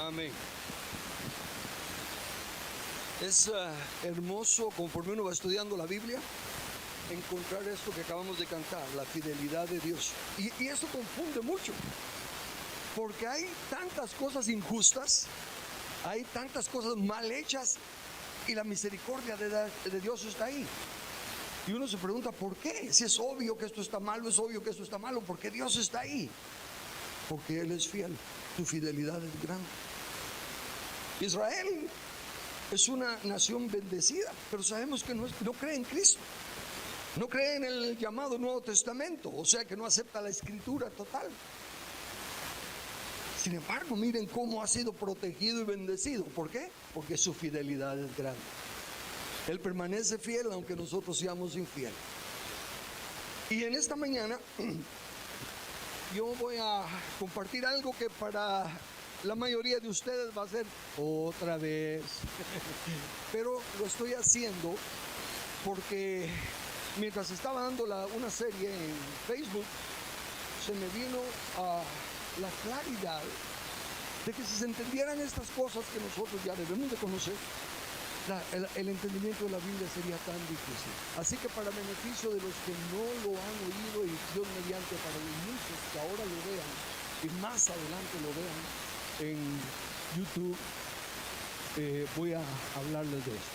Amén. Es hermoso, conforme uno va estudiando la Biblia, encontrar esto que acabamos de cantar, la fidelidad de Dios. Y eso confunde mucho, porque hay tantas cosas injustas, hay tantas cosas mal hechas, y la misericordia de Dios está ahí. Y uno se pregunta, ¿por qué? Si es obvio que esto está malo, es obvio que esto está malo, ¿por qué Dios está ahí? Porque Él es fiel, su fidelidad es grande. Israel es una nación bendecida, pero sabemos que no cree en Cristo, no cree en el llamado Nuevo Testamento, o sea que no acepta la escritura total. Sin embargo, miren cómo ha sido protegido y bendecido. ¿Por qué? Porque su fidelidad es grande. Él permanece fiel aunque nosotros seamos infieles. Y en esta mañana yo voy a compartir algo que para la mayoría de ustedes va a ser otra vez, pero lo estoy haciendo porque mientras estaba dando una serie en Facebook, se me vino a la claridad de que si se entendieran estas cosas que nosotros ya debemos de conocer, el entendimiento de la Biblia sería tan difícil. Así que para beneficio de los que no lo han oído, y Dios mediante para los muchos que ahora lo vean y más adelante lo vean en YouTube, voy a hablarles de esto.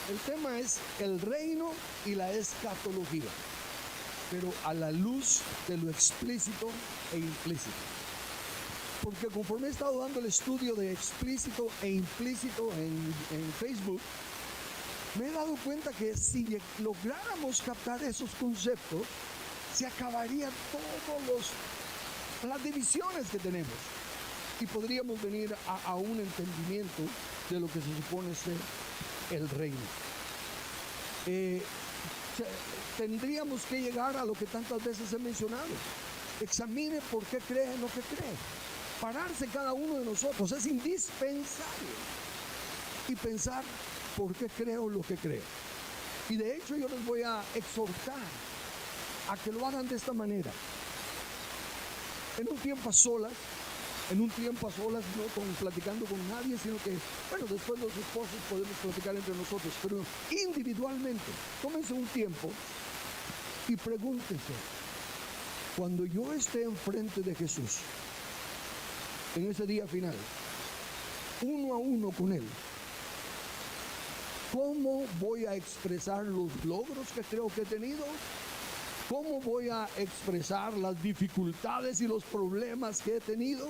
El tema es el reino y la escatología, pero a la luz de lo explícito e implícito. Porque conforme he estado dando el estudio de explícito e implícito en Facebook, me he dado cuenta que si lográramos captar esos conceptos, se acabarían todas las divisiones que tenemos y podríamos venir a un entendimiento de lo que se supone ser el reino. Tendríamos que llegar a lo que tantas veces he mencionado: examine por qué cree lo que cree. Pararse cada uno de nosotros es indispensable y pensar por qué creo lo que creo. Y de hecho yo les voy a exhortar a que lo hagan de esta manera. En un tiempo a solas, no platicando con nadie, sino que, bueno, después los esposos podemos platicar entre nosotros, pero individualmente, tómense un tiempo y pregúntense: cuando yo esté enfrente de Jesús, en ese día final, uno a uno con Él, ¿cómo voy a expresar los logros que creo que he tenido? ¿Cómo voy a expresar las dificultades y los problemas que he tenido?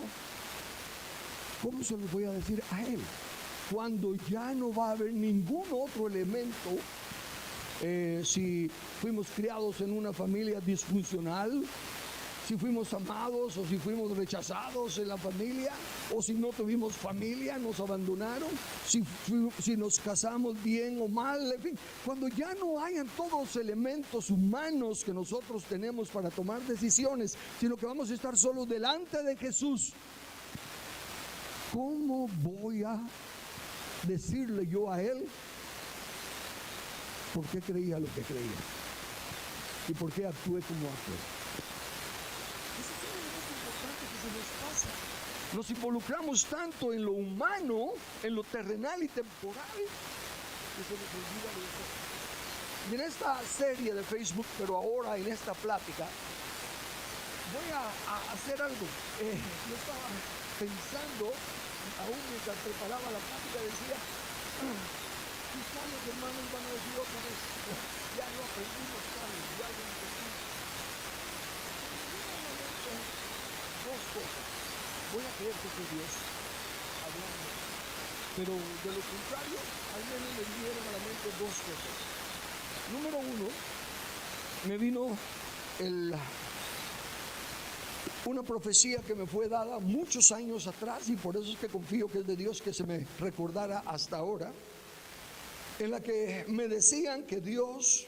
¿Cómo se los voy a decir a Él? Cuando ya no va a haber ningún otro elemento, si fuimos criados en una familia disfuncional, si fuimos amados o si fuimos rechazados en la familia, o si no tuvimos familia, nos abandonaron, si nos casamos bien o mal, en fin, cuando ya no hayan todos los elementos humanos que nosotros tenemos para tomar decisiones, sino que vamos a estar solos delante de Jesús, ¿cómo voy a decirle yo a Él por qué creía lo que creía y por qué actué como actué? Nos involucramos tanto en lo humano, en lo terrenal y temporal, que se nos olvida de eso. Y en esta serie de Facebook, pero ahora en esta plática, voy a hacer algo. Yo estaba pensando, aún mientras preparaba la plática, decía: quizá los hermanos van a decir otra vez, ya no aprendimos tales, ya lo entendimos. Dos cosas. Voy a creer que es Dios hablando, pero de lo contrario, al menos me vinieron a la mente dos cosas. Número uno, me vino una profecía que me fue dada muchos años atrás, y por eso es que confío que es de Dios que se me recordara hasta ahora, en la que me decían que Dios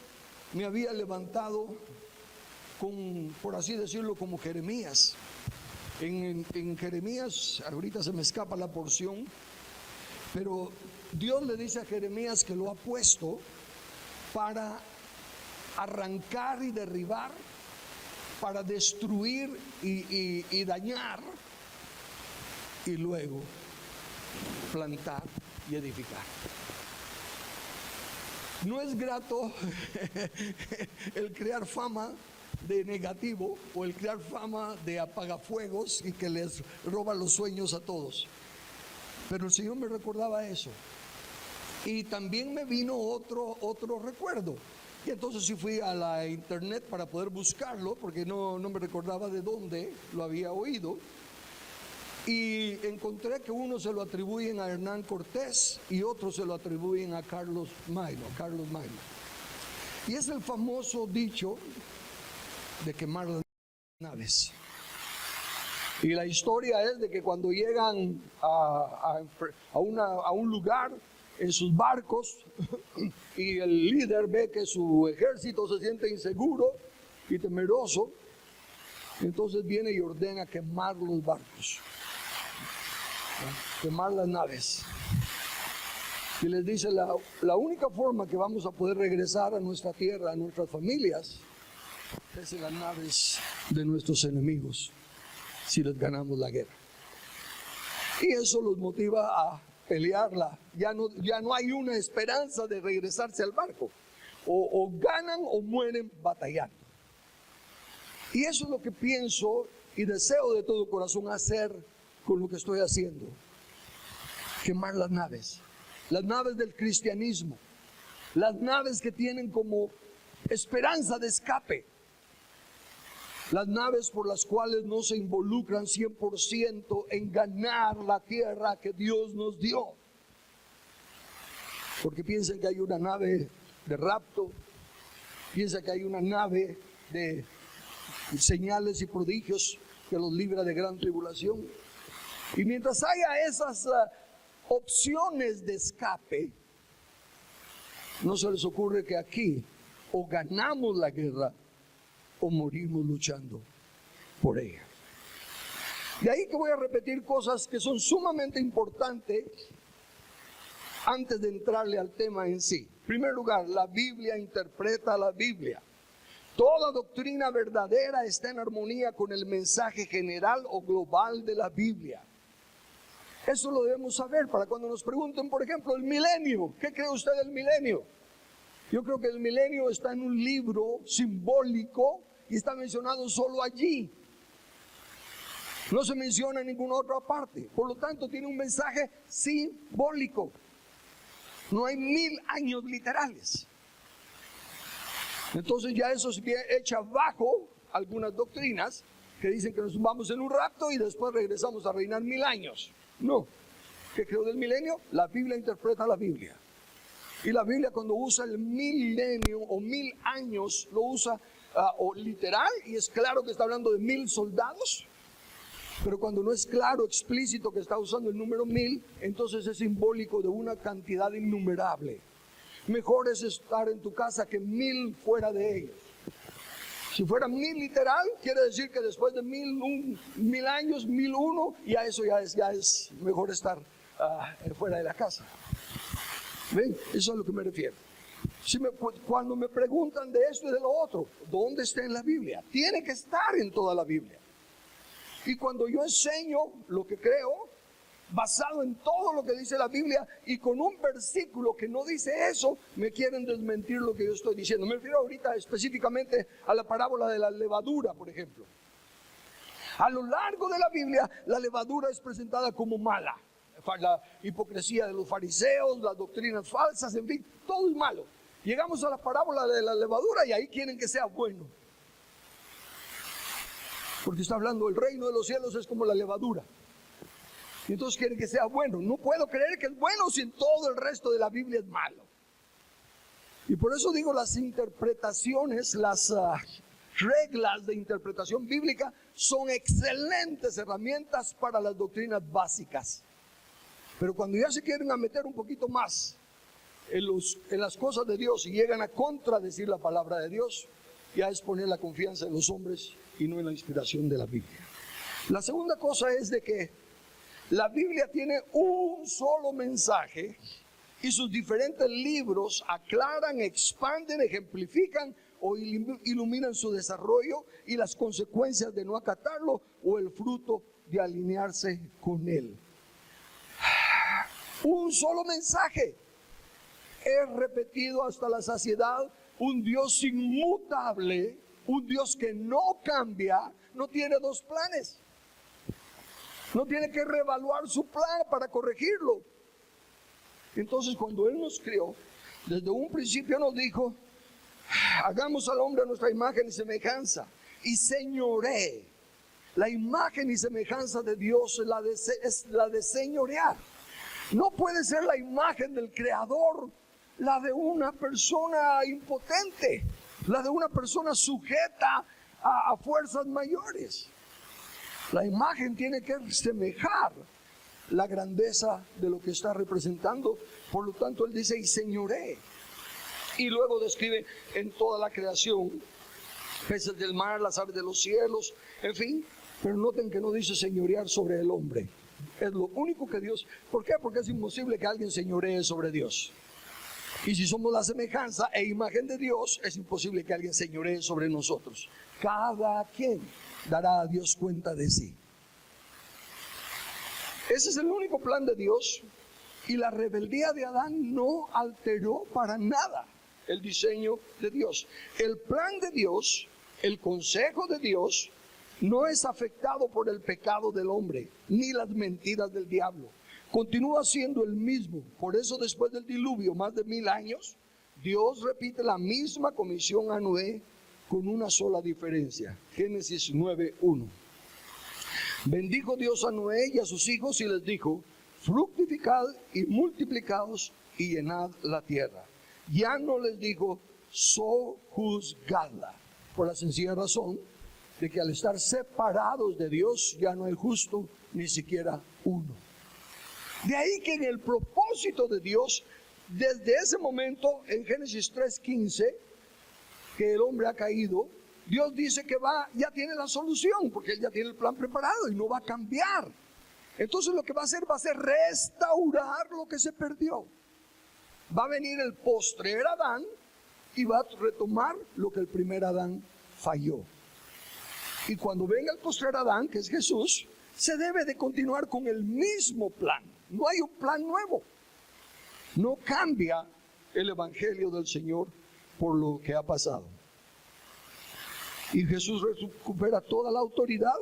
me había levantado por así decirlo, como Jeremías. En Jeremías, ahorita se me escapa la porción, pero Dios le dice a Jeremías que lo ha puesto para arrancar y derribar para destruir y dañar, y luego plantar y edificar. No es grato el crear fama de negativo o el crear fama de apagafuegos y que les roba los sueños a todos. Pero el Señor me recordaba eso. Y también me vino otro recuerdo. Y entonces sí fui a la internet para poder buscarlo, porque no me recordaba de dónde lo había oído. Y encontré que uno se lo atribuyen a Hernán Cortés y otro se lo atribuyen a Carlos Milo. Y es el famoso dicho de quemar las naves. Y la historia es de que cuando llegan a un lugar en sus barcos y el líder ve que su ejército se siente inseguro y temeroso, entonces viene y ordena quemar los barcos, quemar las naves. Y les dice, la única forma que vamos a poder regresar a nuestra tierra, a nuestras familias, es en las naves de nuestros enemigos, si les ganamos la guerra. Y eso los motiva a pelearla. Ya no hay una esperanza de regresarse al barco. O ganan o mueren batallando. Y eso es lo que pienso y deseo de todo corazón hacer con lo que estoy haciendo. Quemar las naves del cristianismo, las naves que tienen como esperanza de escape, las naves por las cuales no se involucran 100% en ganar la tierra que Dios nos dio. Porque piensan que hay una nave de rapto, piensan que hay una nave de señales y prodigios que los libra de gran tribulación. Y mientras haya esas opciones de escape, no se les ocurre que aquí o ganamos la guerra o morimos luchando por ella. De ahí que voy a repetir cosas que son sumamente importantes antes de entrarle al tema en sí. En primer lugar, la Biblia interpreta la Biblia. Toda doctrina verdadera está en armonía con el mensaje general o global de la Biblia. Eso lo debemos saber para cuando nos pregunten, por ejemplo, el milenio. ¿Qué cree usted del milenio? Yo creo que el milenio está en un libro simbólico y está mencionado solo allí. No se menciona en ninguna otra parte. Por lo tanto, tiene un mensaje simbólico. No hay 1000 años literales. Entonces ya eso se echa abajo algunas doctrinas que dicen que nos vamos en un rapto y después regresamos a reinar 1000 años. No. ¿Qué creo del milenio? La Biblia interpreta la Biblia. Y la Biblia cuando usa el milenio o 1000 años, lo usa o literal, y es claro que está hablando de 1000 soldados. Pero cuando no es claro, explícito que está usando el número 1000, entonces es simbólico de una cantidad innumerable. Mejor es estar en tu casa que 1000 fuera de ellos. Si fuera 1000 literal, quiere decir que después de 1000 años, 1001, ya eso ya es mejor estar fuera de la casa. ¿Ven? Eso es a lo que me refiero. Cuando me preguntan de esto y de lo otro, ¿dónde está en la Biblia? Tiene que estar en toda la Biblia. Y cuando yo enseño lo que creo, basado en todo lo que dice la Biblia y con un versículo que no dice eso, me quieren desmentir lo que yo estoy diciendo. Me refiero ahorita específicamente a la parábola de la levadura, por ejemplo. A lo largo de la Biblia, la levadura es presentada como mala. La hipocresía de los fariseos, las doctrinas falsas, en fin, todo es malo. Llegamos a la parábola de la levadura y ahí quieren que sea bueno. Porque está hablando el reino de los cielos es como la levadura. Y entonces quieren que sea bueno. No puedo creer que es bueno si en todo el resto de la Biblia es malo. Y por eso digo, las interpretaciones, las reglas de interpretación bíblica son excelentes herramientas para las doctrinas básicas. Pero cuando ya se quieren meter un poquito más en las cosas de Dios y llegan a contradecir la palabra de Dios, ya es poner la confianza en los hombres y no en la inspiración de la Biblia. La segunda cosa es de que la Biblia tiene un solo mensaje y sus diferentes libros aclaran, expanden, ejemplifican o iluminan su desarrollo y las consecuencias de no acatarlo o el fruto de alinearse con él. Un solo mensaje es repetido hasta la saciedad. Un Dios inmutable, un Dios que no cambia, no tiene dos planes. No tiene que reevaluar su plan para corregirlo. Entonces, cuando Él nos creó, desde un principio nos dijo: hagamos al hombre a nuestra imagen y semejanza, y señoree. La imagen y semejanza de Dios es la de señorear. No puede ser la imagen del Creador la de una persona impotente, la de una persona sujeta a fuerzas mayores. La imagen tiene que semejar la grandeza de lo que está representando. Por lo tanto, Él dice: y señoree. Y luego describe en toda la creación, peces del mar, las aves de los cielos, en fin. Pero noten que no dice señorear sobre el hombre. Es lo único que Dios... ¿Por qué? Porque es imposible que alguien señoree sobre Dios. Y si somos la semejanza e imagen de Dios, es imposible que alguien señoree sobre nosotros. Cada quien dará a Dios cuenta de sí. Ese es el único plan de Dios. Y la rebeldía de Adán no alteró para nada el diseño de Dios. El plan de Dios, el consejo de Dios, no es afectado por el pecado del hombre, ni las mentiras del diablo. Continúa siendo el mismo. Por eso, después del diluvio, más de 1000 años, Dios repite la misma comisión a Noé con una sola diferencia. Génesis 9:1. Bendijo Dios a Noé y a sus hijos y les dijo: fructificad y multiplicaos y llenad la tierra. Ya no les dijo: sojuzgadla, por la sencilla razón de que al estar separados de Dios ya no hay justo ni siquiera uno. De ahí que en el propósito de Dios, desde ese momento, en Génesis 3:15, que el hombre ha caído, Dios dice que ya tiene la solución, porque Él ya tiene el plan preparado y no va a cambiar. Entonces lo que va a hacer restaurar lo que se perdió. Va a venir el postrer Adán y va a retomar lo que el primer Adán falló. Y cuando venga el postrer Adán, que es Jesús, se debe de continuar con el mismo plan. No hay un plan nuevo. No cambia el evangelio del Señor por lo que ha pasado. Y Jesús recupera toda la autoridad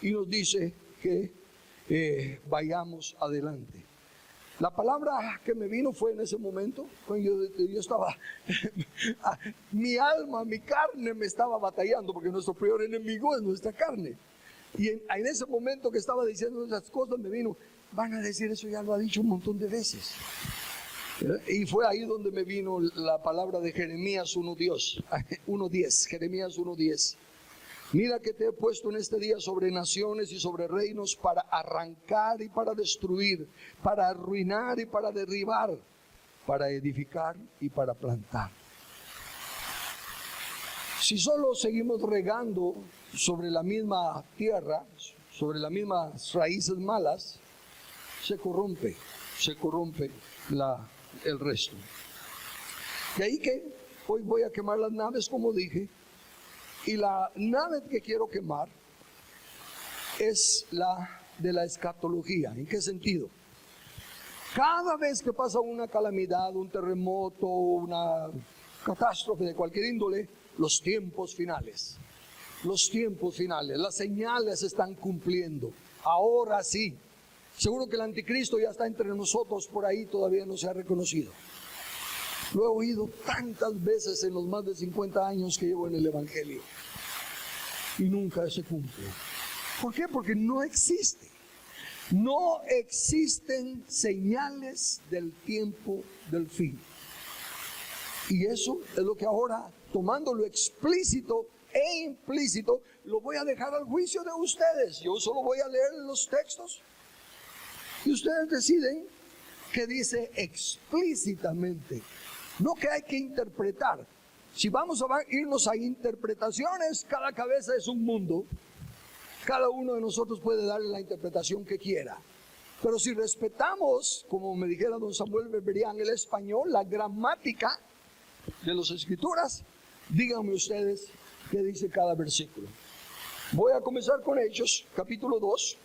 y nos dice que vayamos adelante. La palabra que me vino fue en ese momento, cuando yo estaba, mi alma, mi carne me estaba batallando, porque nuestro peor enemigo es nuestra carne. Y en ese momento que estaba diciendo esas cosas me vino: van a decir eso, ya lo ha dicho un montón de veces. Y fue ahí donde me vino la palabra de Jeremías 1:10, Jeremías 1:10. Mira que te he puesto en este día sobre naciones y sobre reinos para arrancar y para destruir, para arruinar y para derribar, para edificar y para plantar. Si solo seguimos regando sobre la misma tierra, sobre las mismas raíces malas, se corrompe el resto. De ahí que hoy voy a quemar las naves, como dije. Y la nave que quiero quemar es la de la escatología. ¿En qué sentido? Cada vez que pasa una calamidad, un terremoto, una catástrofe de cualquier índole, los tiempos finales, las señales se están cumpliendo. Ahora sí. Seguro que el anticristo ya está entre nosotros, por ahí todavía no se ha reconocido. Lo he oído tantas veces en los más de 50 años que llevo en el Evangelio. Y nunca se cumple. ¿Por qué? Porque no existe. No existen señales del tiempo del fin. Y eso es lo que ahora, tomando lo explícito e implícito, lo voy a dejar al juicio de ustedes. Yo solo voy a leer los textos. Y ustedes deciden qué dice explícitamente. No que hay que interpretar. Si vamos a irnos a interpretaciones, cada cabeza es un mundo. Cada uno de nosotros puede darle la interpretación que quiera. Pero si respetamos, como me dijera don Samuel Beberian, el español, la gramática de las escrituras, Díganme ustedes qué dice cada versículo. Voy a comenzar con Hechos, capítulo 2,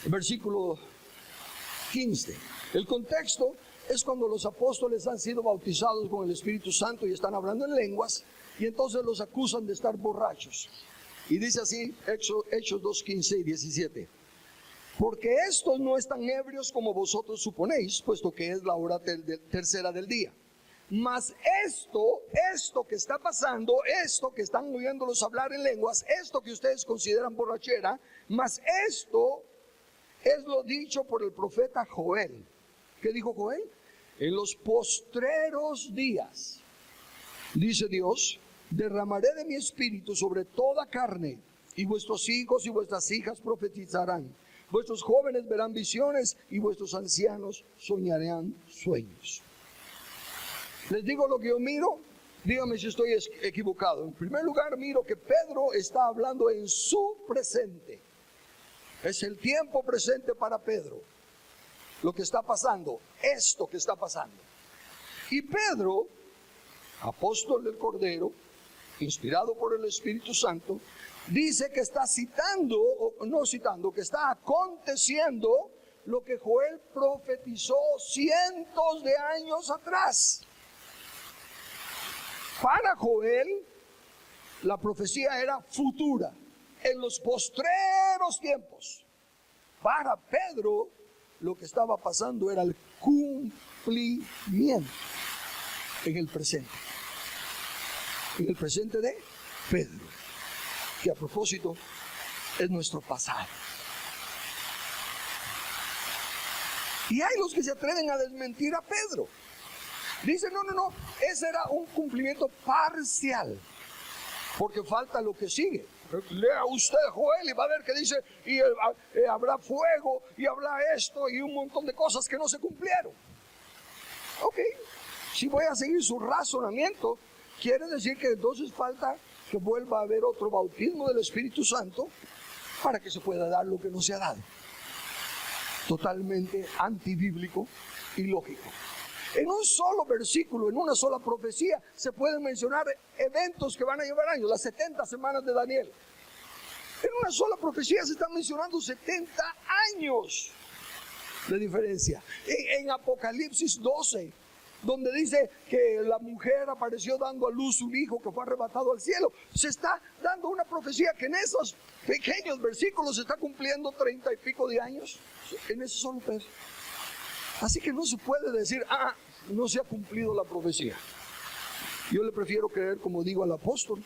versículo 15. El contexto es cuando los apóstoles han sido bautizados con el Espíritu Santo y están hablando en lenguas, y entonces los acusan de estar borrachos. Y dice así, Hechos 2, 15 y 17. Porque estos no están ebrios como vosotros suponéis, puesto que es la hora tercera del día. Mas esto que está pasando, esto que están oyéndolos hablar en lenguas, esto que ustedes consideran borrachera, mas esto es lo dicho por el profeta Joel. ¿Qué dijo Joel? En los postreros días, dice Dios, derramaré de mi espíritu sobre toda carne, y vuestros hijos y vuestras hijas profetizarán. Vuestros jóvenes verán visiones y vuestros ancianos soñarán sueños. Les digo lo que yo miro, díganme si estoy equivocado. En primer lugar, miro que Pedro está hablando en su presente. Es el tiempo presente para Pedro. Lo que está pasando, esto que está pasando. Y Pedro, apóstol del Cordero, inspirado por el Espíritu Santo, dice que está que está aconteciendo lo que Joel profetizó cientos de años atrás. Para Joel, la profecía era futura, en los postreros tiempos. Para Pedro, lo que estaba pasando era el cumplimiento en el presente. En el presente de Pedro, que a propósito es nuestro pasado. Y hay los que se atreven a desmentir a Pedro. Dicen, no, ese era un cumplimiento parcial, porque falta lo que sigue. Lea usted Joel y va a ver que dice, y habrá fuego, y habrá esto, y un montón de cosas que no se cumplieron. Ok, si voy a seguir su razonamiento, quiere decir que entonces falta que vuelva a haber otro bautismo del Espíritu Santo para que se pueda dar lo que no se ha dado. Totalmente antibíblico y lógico. En un solo versículo, en una sola profecía, se pueden mencionar eventos que van a llevar años, las 70 semanas de Daniel. En una sola profecía se están mencionando 70 años de diferencia. En Apocalipsis 12, donde dice que la mujer apareció dando a luz un hijo que fue arrebatado al cielo, se está dando una profecía que en esos pequeños versículos se está cumpliendo 30 y pico de años, en ese solo pedazo. Así que no se puede decir, no se ha cumplido la profecía. Yo le prefiero creer, como digo al apóstol,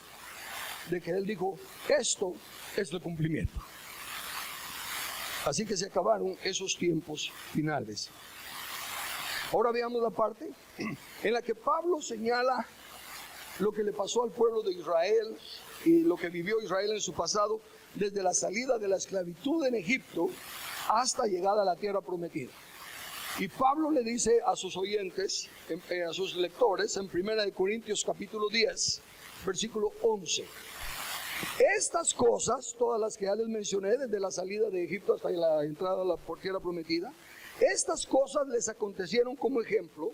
de que él dijo, esto es el cumplimiento. Así que se acabaron esos tiempos finales. Ahora veamos la parte en la que Pablo señala lo que le pasó al pueblo de Israel y lo que vivió Israel en su pasado desde la salida de la esclavitud en Egipto hasta llegada a la tierra prometida. Y Pablo le dice a sus oyentes, a sus lectores, en 1 Corintios capítulo 10, versículo 11. Estas cosas, todas las que ya les mencioné, desde la salida de Egipto hasta la entrada a la tierra prometida, estas cosas les acontecieron como ejemplo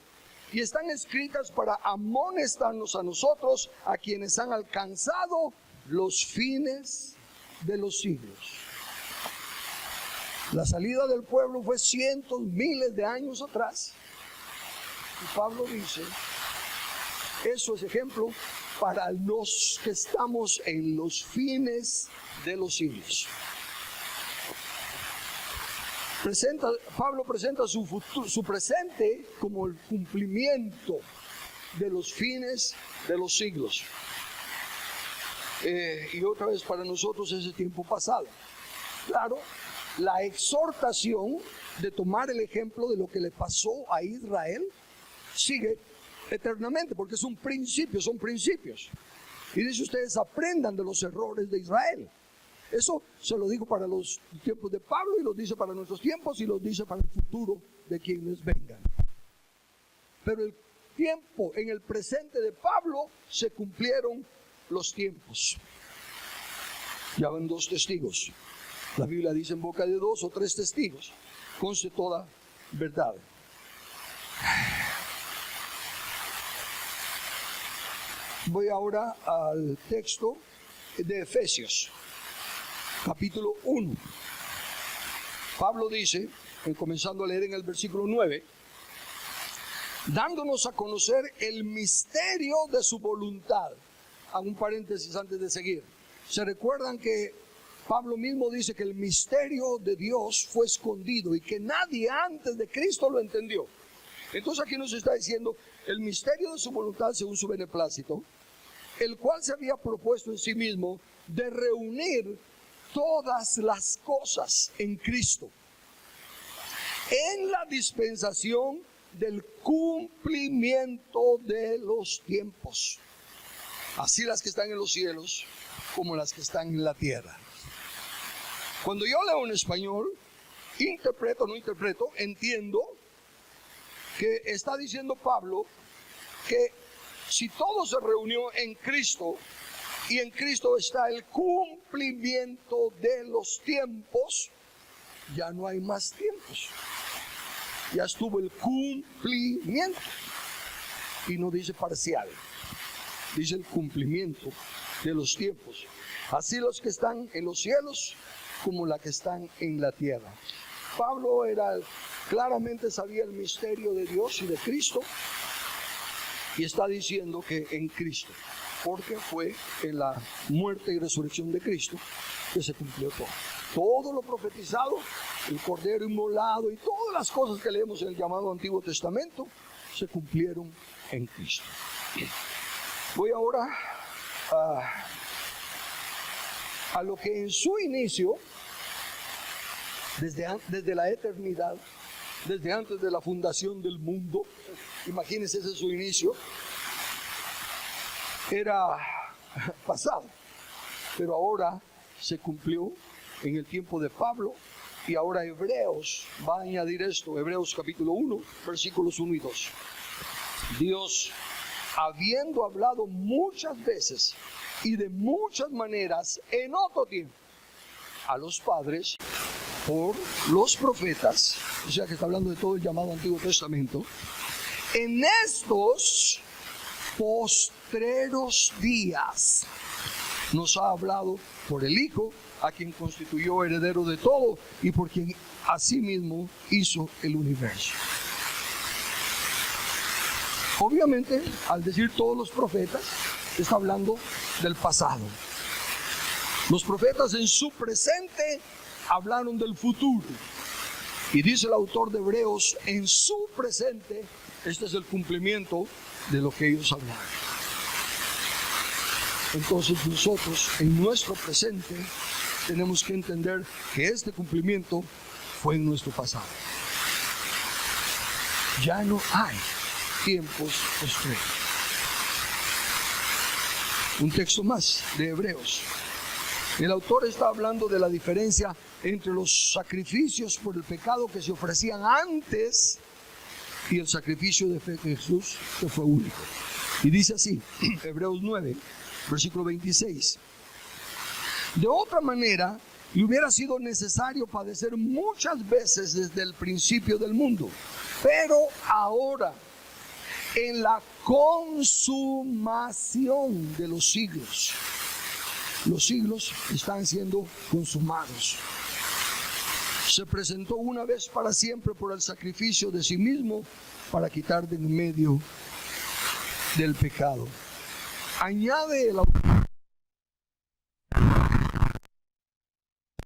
y están escritas para amonestarnos a nosotros, a quienes han alcanzado los fines de los siglos. La salida del pueblo fue cientos, miles de años atrás. Y Pablo dice, eso es ejemplo para los que estamos en los fines de los siglos. Pablo presenta su presente como el cumplimiento de los fines de los siglos. Y otra vez para nosotros ese tiempo pasado. Claro, la exhortación de tomar el ejemplo de lo que le pasó a Israel sigue eternamente, porque es un principio, son principios. Y dice, ustedes aprendan de los errores de Israel. Eso se lo dijo para los tiempos de Pablo y lo dice para nuestros tiempos y lo dice para el futuro de quienes vengan. Pero el tiempo, en el presente de Pablo, se cumplieron los tiempos. Ya van 2 testigos. La Biblia dice en boca de 2 o 3 testigos, conste toda verdad. Voy ahora al texto de Efesios, capítulo 1. Pablo dice, comenzando a leer en el versículo 9, dándonos a conocer el misterio de su voluntad. Hago un paréntesis antes de seguir. ¿Se recuerdan que Pablo mismo dice que el misterio de Dios fue escondido y que nadie antes de Cristo lo entendió? Entonces aquí nos está diciendo el misterio de su voluntad según su beneplácito, el cual se había propuesto en sí mismo de reunir todas las cosas en Cristo, en la dispensación del cumplimiento de los tiempos, así las que están en los cielos como las que están en la tierra. Cuando yo leo en español, interpreto, no interpreto, entiendo que está diciendo Pablo que si todo se reunió en Cristo y en Cristo está el cumplimiento de los tiempos, ya no hay más tiempos. Ya estuvo el cumplimiento. Y no dice parcial, dice el cumplimiento de los tiempos. Así los que están en los cielos como la que están en la tierra. Pablo claramente sabía el misterio de Dios y de Cristo. Y está diciendo que en Cristo, porque fue en la muerte y resurrección de Cristo que se cumplió todo. Todo lo profetizado, el Cordero inmolado y todas las cosas que leemos en el llamado Antiguo Testamento, se cumplieron en Cristo. Voy ahora a lo que en su inicio, desde la eternidad, desde antes de la fundación del mundo, imagínense, ese es su inicio, era pasado, pero ahora se cumplió en el tiempo de Pablo, y ahora Hebreos va a añadir esto. Hebreos capítulo 1, versículos 1 y 2. Dios, habiendo hablado muchas veces y de muchas maneras en otro tiempo a los padres por los profetas, o sea que está hablando de todo el llamado Antiguo Testamento, en estos postreros días nos ha hablado por el Hijo, a quien constituyó heredero de todo y por quien asimismo hizo el universo. Obviamente, al decir todos los profetas, está hablando del pasado. Los profetas en su presente hablaron del futuro. Y dice el autor de Hebreos, en su presente, este es el cumplimiento de lo que ellos hablaron. Entonces nosotros, en nuestro presente, tenemos que entender que este cumplimiento fue en nuestro pasado. Ya no hay tiempos postreros. Un texto más de Hebreos. El autor está hablando de la diferencia entre los sacrificios por el pecado que se ofrecían antes y el sacrificio de fe de Jesús, que fue único. Y dice así, Hebreos 9, versículo 26. De otra manera, le hubiera sido necesario padecer muchas veces desde el principio del mundo. Pero ahora, en la consumación de los siglos están siendo consumados. Se presentó una vez para siempre por el sacrificio de sí mismo para quitar de en medio del pecado. Añade el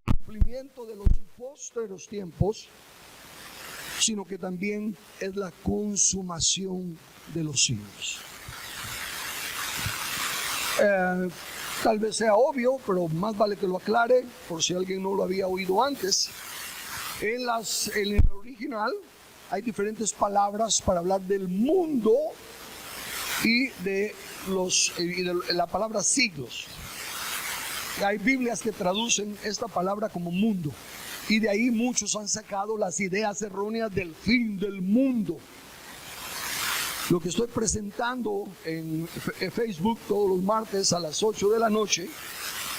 cumplimiento de los postreros tiempos, sino que también es la consumación de los siglos. Tal vez sea obvio, pero más vale que lo aclare por si alguien no lo había oído antes. En el original hay diferentes palabras para hablar del mundo y de la palabra siglos. Hay Biblias que traducen esta palabra como mundo, y de ahí muchos han sacado las ideas erróneas del fin del mundo. Lo que estoy presentando en Facebook todos los martes a las 8 de la noche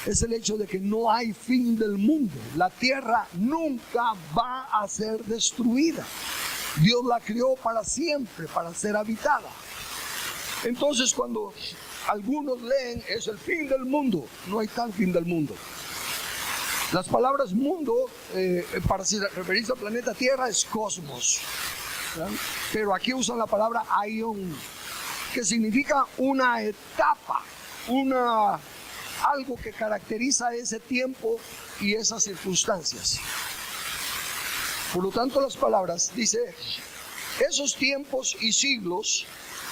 es el hecho de que no hay fin del mundo. La tierra nunca va a ser destruida. Dios la creó para siempre, para ser habitada. Entonces, cuando algunos leen es el fin del mundo. No hay tal fin del mundo. Las palabras mundo, para referirse al planeta Tierra, es cosmos, ¿verdad? Pero aquí usan la palabra aion, que significa una etapa, algo que caracteriza ese tiempo y esas circunstancias. Por lo tanto, las palabras, dice, esos tiempos y siglos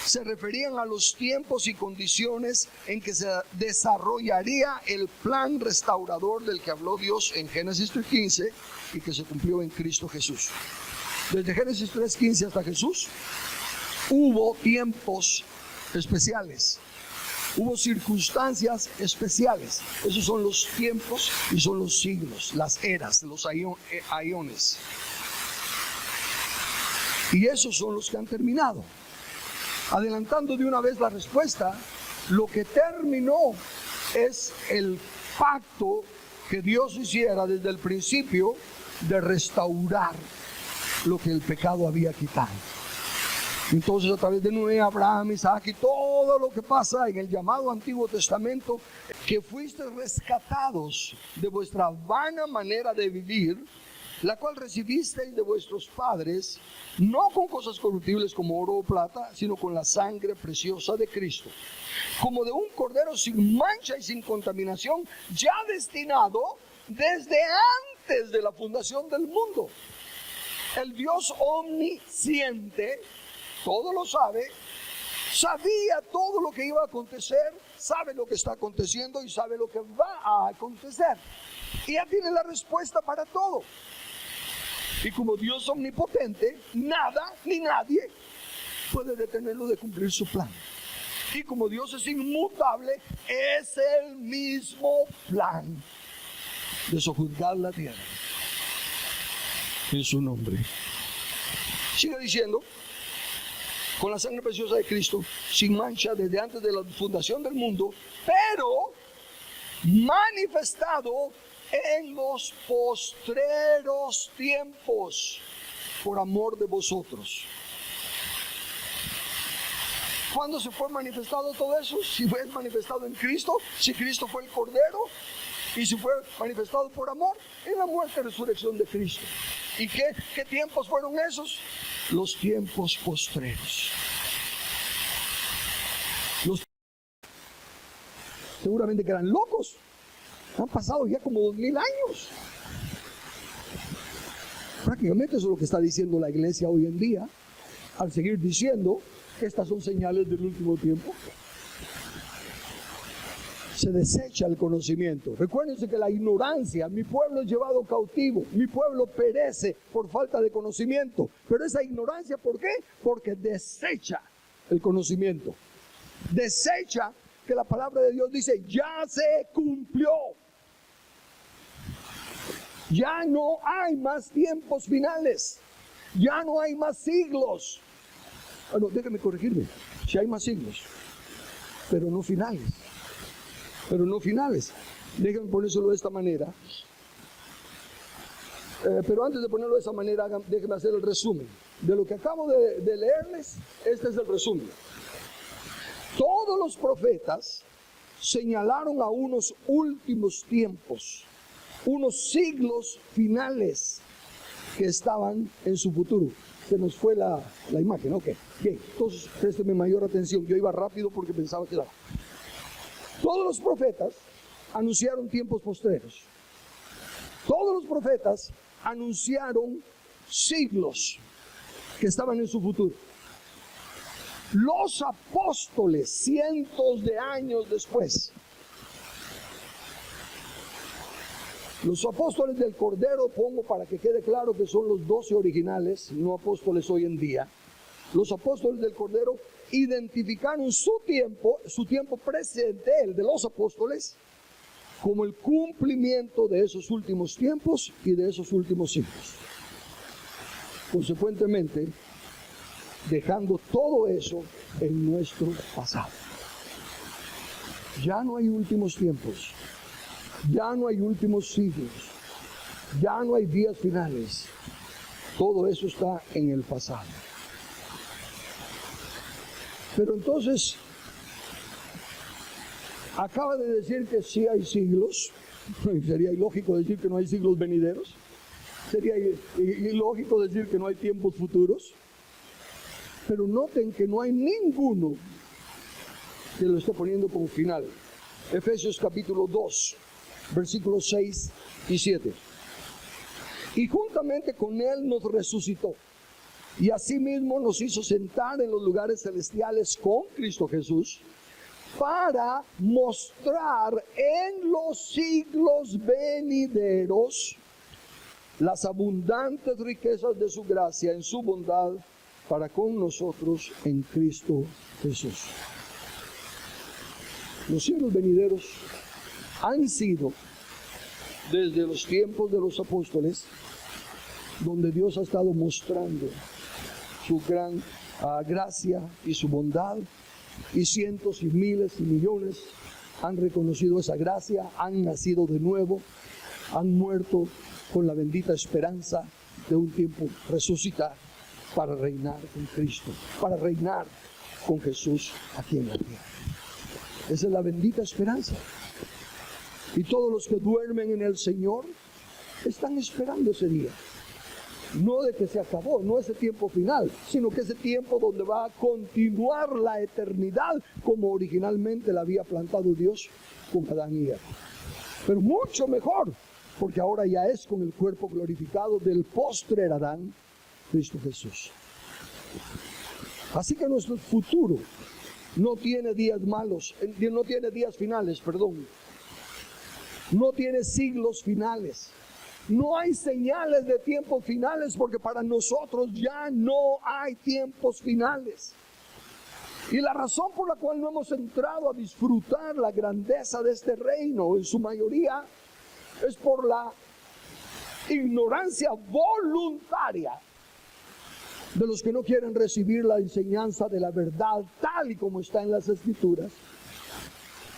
se referían a los tiempos y condiciones en que se desarrollaría el plan restaurador del que habló Dios en Génesis 3:15 y que se cumplió en Cristo Jesús. Desde Génesis 3:15 hasta Jesús hubo tiempos especiales, hubo circunstancias especiales. Esos son los tiempos y son los siglos, las eras, los aiones. Y esos son los que han terminado. Adelantando de una vez la respuesta, lo que terminó es el pacto que Dios hiciera desde el principio de restaurar lo que el pecado había quitado. Entonces, a través de Noé, Abraham, Isaac y todo lo que pasa en el llamado Antiguo Testamento, que fuisteis rescatados de vuestra vana manera de vivir, la cual recibisteis de vuestros padres, no con cosas corruptibles como oro o plata, sino con la sangre preciosa de Cristo, como de un cordero sin mancha y sin contaminación, ya destinado desde antes de la fundación del mundo. El Dios omnisciente, todo lo sabe, sabía todo lo que iba a acontecer, sabe lo que está aconteciendo y sabe lo que va a acontecer. Y ya tiene la respuesta para todo. Y como Dios omnipotente, nada ni nadie puede detenerlo de cumplir su plan. Y como Dios es inmutable, es el mismo plan de sojuzgar la tierra en su nombre. Sigue diciendo, con la sangre preciosa de Cristo, sin mancha desde antes de la fundación del mundo, pero manifestado en los postreros tiempos, por amor de vosotros. ¿Cuándo se fue manifestado todo eso? Si fue manifestado en Cristo, si Cristo fue el Cordero, y si fue manifestado por amor, en la muerte y resurrección de Cristo. ¿Y qué tiempos fueron esos? Los tiempos postreros. Seguramente que eran locos. Han pasado ya como 2000 años. Prácticamente eso es lo que está diciendo la iglesia hoy en día, al seguir diciendo que estas son señales del último tiempo. Se desecha el conocimiento. Recuérdense que la ignorancia, mi pueblo es llevado cautivo, mi pueblo perece por falta de conocimiento. Pero esa ignorancia, ¿por qué? Porque desecha el conocimiento. Desecha que la palabra de Dios dice, ya se cumplió. Ya no hay más tiempos finales. Ya no hay más siglos. No, déjeme corregirme. Si hay más siglos, pero no finales. Pero no finales. Déjenme ponérselo de esta manera. Pero antes de ponerlo de esa manera, déjenme hacer el resumen. De lo que acabo de leerles, este es el resumen. Todos los profetas señalaron a unos últimos tiempos, unos siglos finales que estaban en su futuro. Se nos fue la imagen, ok. Bien, entonces présteme mayor atención. Yo iba rápido porque pensaba que era. Todos los profetas anunciaron tiempos postreros. Todos los profetas anunciaron siglos que estaban en su futuro. Los apóstoles, cientos de años después, los apóstoles del Cordero, pongo para que quede claro que son los 12 originales, no apóstoles hoy en día. Los apóstoles del Cordero identificaron su tiempo presente, el de los apóstoles, como el cumplimiento de esos últimos tiempos y de esos últimos siglos. Consecuentemente, dejando todo eso en nuestro pasado. Ya no hay últimos tiempos, ya no hay últimos siglos, ya no hay días finales. Todo eso está en el pasado. Pero entonces, Acaba de decir que sí hay siglos. Sería ilógico decir que no hay siglos venideros. Sería ilógico decir que no hay tiempos futuros. Pero noten que no hay ninguno que lo esté poniendo como final. Efesios capítulo 2, versículos 6 y 7. Y juntamente con Él nos resucitó. Y asimismo nos hizo sentar en los lugares celestiales con Cristo Jesús, para mostrar en los siglos venideros las abundantes riquezas de su gracia en su bondad para con nosotros en Cristo Jesús. Los siglos venideros han sido desde los tiempos de los apóstoles, donde Dios ha estado mostrando su gran gracia y su bondad, y cientos y miles y millones han reconocido esa gracia, han nacido de nuevo, han muerto con la bendita esperanza de un tiempo resucitar para reinar con Cristo, para reinar con Jesús aquí en la tierra. Esa es la bendita esperanza. Y todos los que duermen en el Señor están esperando ese día. No de que se acabó, no ese tiempo final, sino que ese tiempo donde va a continuar la eternidad como originalmente la había plantado Dios con Adán y Eva. Pero mucho mejor, porque ahora ya es con el cuerpo glorificado del postrer Adán, Cristo Jesús. Así que nuestro futuro no tiene días malos, no tiene días finales, perdón. No tiene siglos finales. No hay señales de tiempos finales, porque para nosotros ya no hay tiempos finales. Y la razón por la cual no hemos entrado a disfrutar la grandeza de este reino en su mayoría es por la ignorancia voluntaria de los que no quieren recibir la enseñanza de la verdad tal y como está en las Escrituras,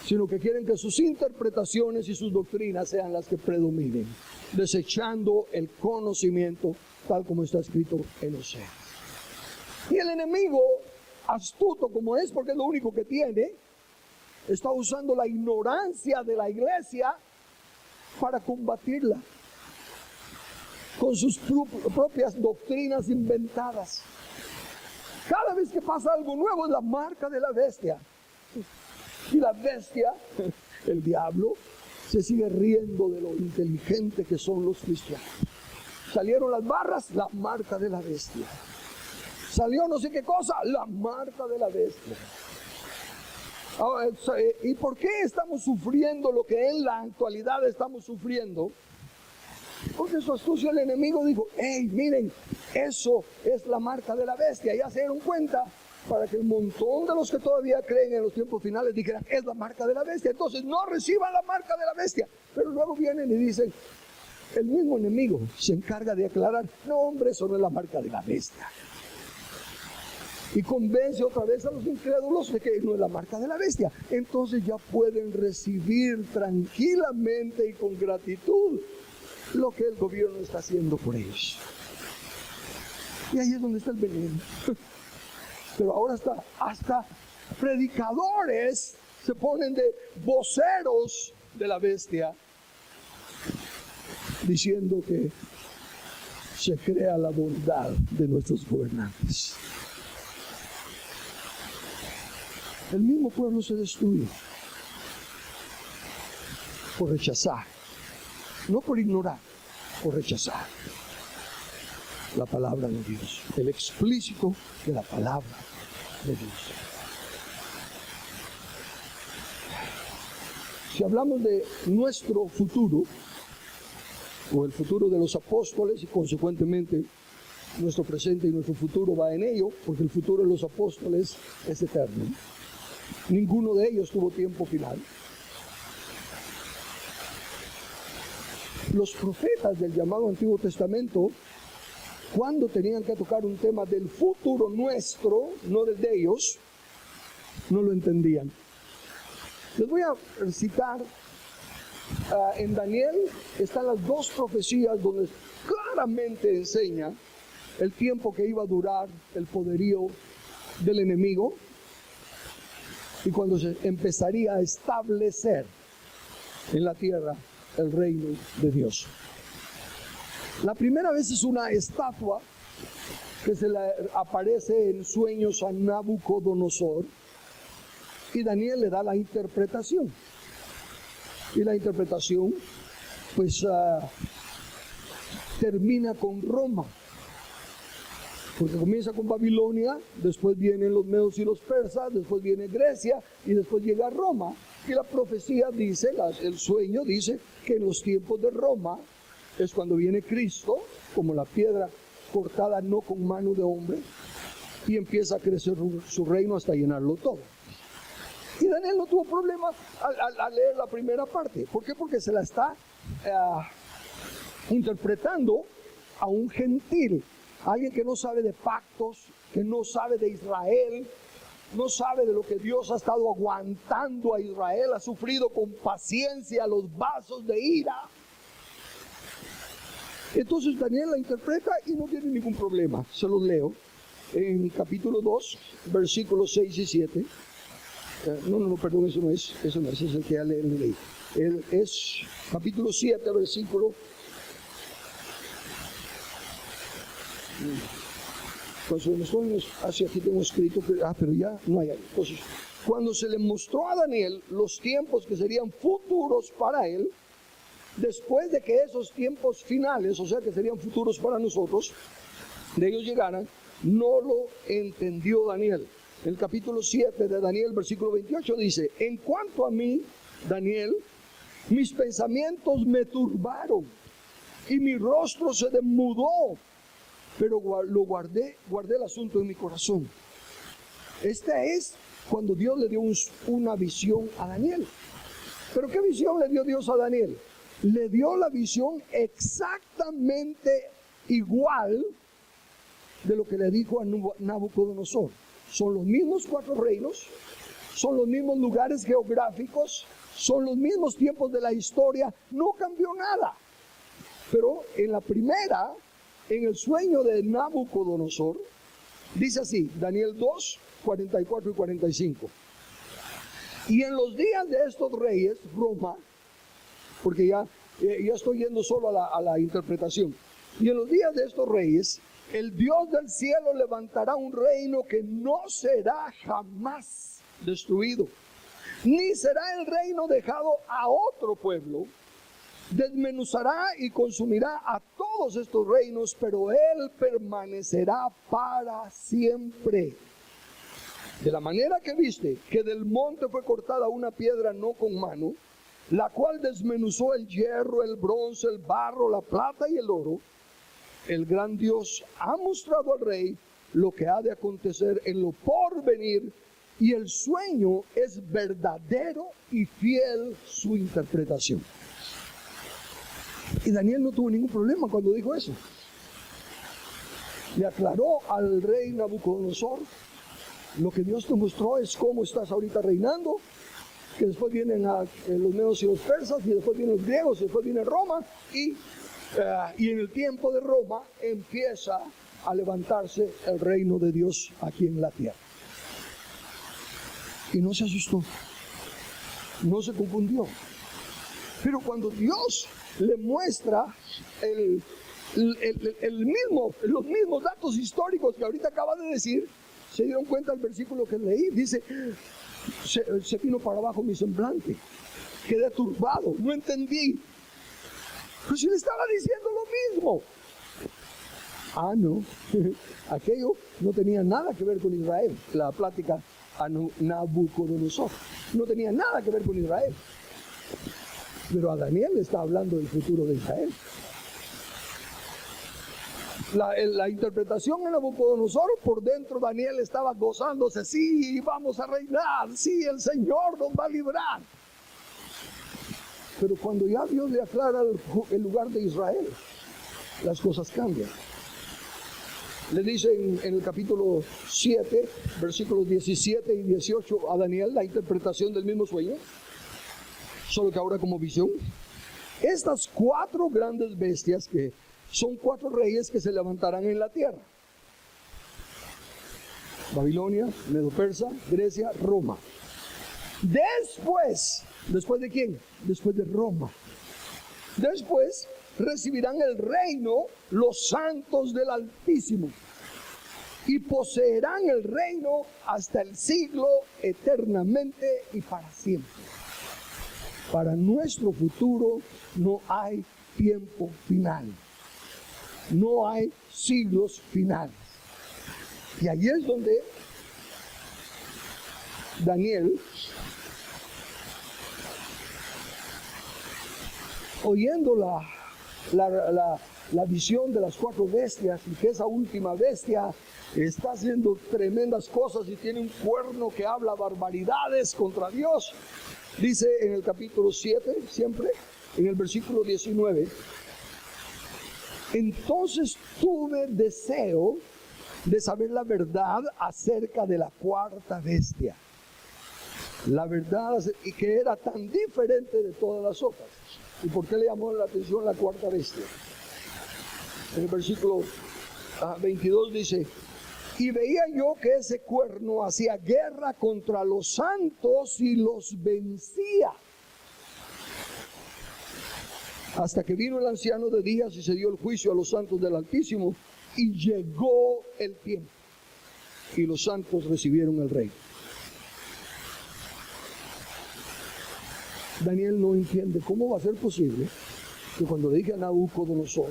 sino que quieren que sus interpretaciones y sus doctrinas sean las que predominen, desechando el conocimiento tal como está escrito en Oseas. Y el enemigo, astuto como es, porque es lo único que tiene, está usando la ignorancia de la iglesia para combatirla con sus propias doctrinas inventadas. Cada vez que pasa algo nuevo es la marca de la bestia. Y la bestia, el diablo, se sigue riendo de lo inteligente que son los cristianos. Salieron las barras, la marca de la bestia. Salió no sé qué cosa, la marca de la bestia. ¿Y por qué estamos sufriendo lo que en la actualidad estamos sufriendo? Porque su astucia el enemigo dijo, hey, miren, eso es la marca de la bestia. Ya se dieron cuenta, para que el montón de los que todavía creen en los tiempos finales dijeran, es la marca de la bestia. Entonces no reciban la marca de la bestia. Pero luego vienen y dicen, el mismo enemigo se encarga de aclarar, no hombre, eso no es la marca de la bestia. Y convence otra vez a los incrédulos de que no es la marca de la bestia. Entonces ya pueden recibir tranquilamente y con gratitud lo que el gobierno está haciendo por ellos. Y ahí es donde está el veneno. Pero ahora hasta predicadores se ponen de voceros de la bestia, diciendo que se crea la bondad de nuestros gobernantes. El mismo pueblo se destruye por rechazar, no por ignorar, por rechazar la palabra de Dios, el explícito de la palabra de Dios. Si hablamos de nuestro futuro, o el futuro de los apóstoles, y consecuentemente nuestro presente y nuestro futuro va en ello, porque el futuro de los apóstoles es eterno. Ninguno de ellos tuvo tiempo final. Los profetas del llamado Antiguo Testamento, cuando tenían que tocar un tema del futuro nuestro, no del de ellos, no lo entendían. Les voy a citar, en Daniel están las dos profecías donde claramente enseña el tiempo que iba a durar el poderío del enemigo. y cuando se empezaría a establecer en la tierra el reino de Dios. La primera vez es una estatua que se le aparece en sueños a Nabucodonosor, y Daniel le da la interpretación. Y la interpretación pues termina con Roma, porque comienza con Babilonia, después vienen los medos y los persas, después viene Grecia y después llega Roma. Y la profecía dice, el sueño dice que en los tiempos de Roma es cuando viene Cristo, como la piedra cortada no con mano de hombre, y empieza a crecer su reino hasta llenarlo todo. Y Daniel no tuvo problema al leer la primera parte. ¿Por qué? Porque se la está interpretando a un gentil, alguien que no sabe de pactos, que no sabe de Israel, no sabe de lo que Dios ha estado aguantando a Israel, ha sufrido con paciencia los vasos de ira. Entonces Daniel la interpreta y no tiene ningún problema. Se los leo en capítulo 2, versículos 6 y 7. Perdón, ese no es, ese es el que ya leí. Es capítulo 7, versículo. Hacia aquí tengo escrito que, pero ya no hay ahí. Entonces, cuando se le mostró a Daniel los tiempos que serían futuros para él, después de que esos tiempos finales, o sea que serían futuros para nosotros, de ellos llegaran, no lo entendió Daniel. El capítulo 7 de Daniel, versículo 28 dice: en cuanto a mí, Daniel, mis pensamientos me turbaron y mi rostro se demudó, pero lo guardé el asunto en mi corazón. Esta es cuando Dios le dio una visión a Daniel. ¿Pero qué visión le dio Dios a Daniel? Le dio la visión exactamente igual de lo que le dijo a Nabucodonosor. Son los mismos 4 reinos, son los mismos lugares geográficos, son los mismos tiempos de la historia, no cambió nada. Pero en la primera, en el sueño de Nabucodonosor, dice así, Daniel 2, 44 y 45. Y en los días de estos reyes, Roma, porque ya estoy yendo solo a la interpretación, y en los días de estos reyes, el Dios del cielo levantará un reino que no será jamás destruido, ni será el reino dejado a otro pueblo. Desmenuzará y consumirá a todos estos reinos, pero él permanecerá para siempre. De la manera que viste que del monte fue cortada una piedra no con mano, la cual desmenuzó el hierro, el bronce, el barro, la plata y el oro, el gran Dios ha mostrado al rey lo que ha de acontecer en lo porvenir, y el sueño es verdadero y fiel su interpretación. Y Daniel no tuvo ningún problema cuando dijo eso. Le aclaró al rey Nabucodonosor: lo que Dios te mostró es cómo estás ahorita reinando, que después vienen los medos y los persas, y después vienen los griegos, y después viene Roma, y en el tiempo de Roma empieza a levantarse el reino de Dios aquí en la tierra. Y no se asustó, no se confundió. Pero cuando Dios le muestra los mismos datos históricos que ahorita acaba de decir, se dieron cuenta del versículo que leí, dice: se vino para abajo mi semblante, quedé turbado, no entendí. Pero si le estaba diciendo lo mismo. No, aquello no tenía nada que ver con Israel. La plática a Nabucodonosor no tenía nada que ver con Israel. Pero a Daniel le está hablando del futuro de Israel. La interpretación en Nabucodonosor, por dentro Daniel estaba gozándose: sí, vamos a reinar, sí, el Señor nos va a librar. Pero cuando ya Dios le aclara el lugar de Israel, las cosas cambian. Le dice en el capítulo 7, versículos 17 y 18 a Daniel la interpretación del mismo sueño, solo que ahora como visión. Estas 4 grandes bestias, que son 4 reyes que se levantarán en la tierra: Babilonia, Medo-Persa, Grecia, Roma. ¿Después de quién? Después de Roma. Después recibirán el reino los santos del Altísimo y poseerán el reino hasta el siglo, eternamente y para siempre. Para nuestro futuro no hay tiempo final, no hay siglos finales. Y ahí es donde Daniel, oyendo la visión de las 4 bestias, y que esa última bestia está haciendo tremendas cosas y tiene un cuerno que habla barbaridades contra Dios, dice en el capítulo 7, siempre en el versículo 19, entonces tuve deseo de saber la verdad acerca de la 4ª bestia. La verdad, y que era tan diferente de todas las otras. ¿Y por qué le llamó la atención la 4ª bestia? En el versículo 22 dice, y veía yo que ese cuerno hacía guerra contra los santos y los vencía. Hasta que vino el anciano de días y se dio el juicio a los santos del Altísimo, y llegó el tiempo, y los santos recibieron el reino. Daniel no entiende cómo va a ser posible que cuando le dije a Nabucodonosor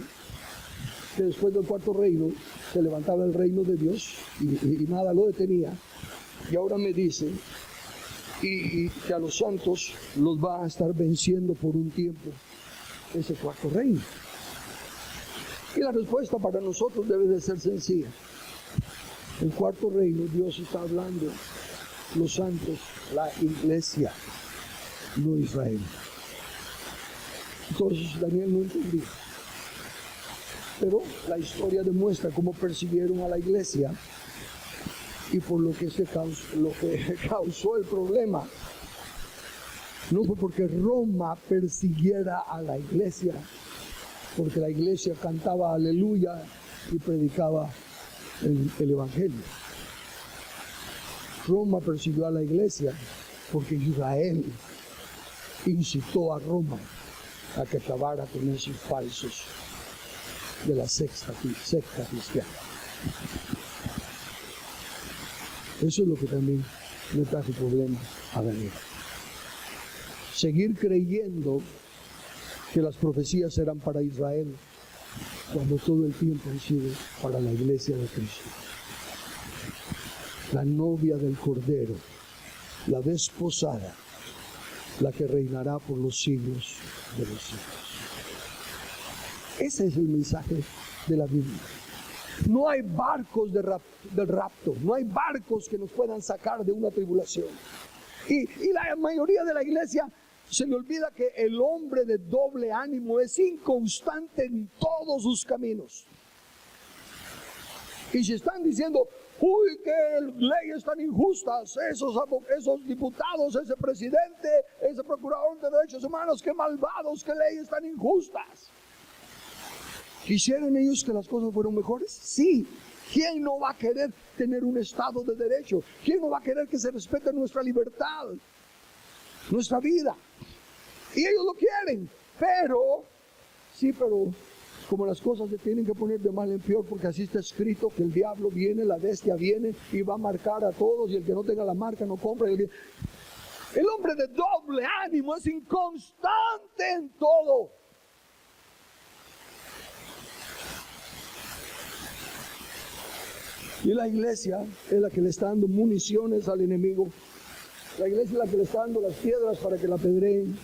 que después del 4º reino se levantaba el reino de Dios y nada lo detenía, y ahora me dice y que a los santos los va a estar venciendo por un tiempo ese 4º reino. Y la respuesta para nosotros debe de ser sencilla. El 4º reino, Dios está hablando, los santos, la iglesia, no Israel. Entonces Daniel no entendía. Pero la historia demuestra cómo persiguieron a la iglesia y por lo que causó el problema. No fue porque Roma persiguiera a la iglesia, porque la iglesia cantaba aleluya y predicaba el evangelio. Roma persiguió a la iglesia porque Israel incitó a Roma a que acabara con esos falsos de la secta cristiana. Eso es lo que también le trajo problemas a Daniel. Seguir creyendo que las profecías eran para Israel cuando todo el tiempo han sido para la iglesia de Cristo. La novia del Cordero, la desposada, la que reinará por los siglos de los siglos. Ese es el mensaje de la Biblia. No hay barcos del rapto, no hay barcos que nos puedan sacar de una tribulación. Y la mayoría de la iglesia se le olvida que el hombre de doble ánimo es inconstante en todos sus caminos. Y si están diciendo, uy, que leyes tan injustas, esos diputados, ese presidente, ese procurador de derechos humanos, qué malvados, qué leyes tan injustas. ¿Quisieran ellos que las cosas fueran mejores? Sí. ¿Quién no va a querer tener un Estado de derecho? ¿Quién no va a querer que se respete nuestra libertad, nuestra vida? Y ellos lo quieren, pero como las cosas se tienen que poner de mal en peor, porque así está escrito que el diablo viene, la bestia viene y va a marcar a todos, y el que no tenga la marca no compra. El hombre de doble ánimo es inconstante en todo. Y la iglesia es la que le está dando municiones al enemigo. La iglesia es la que le está dando las piedras para que la apedreen.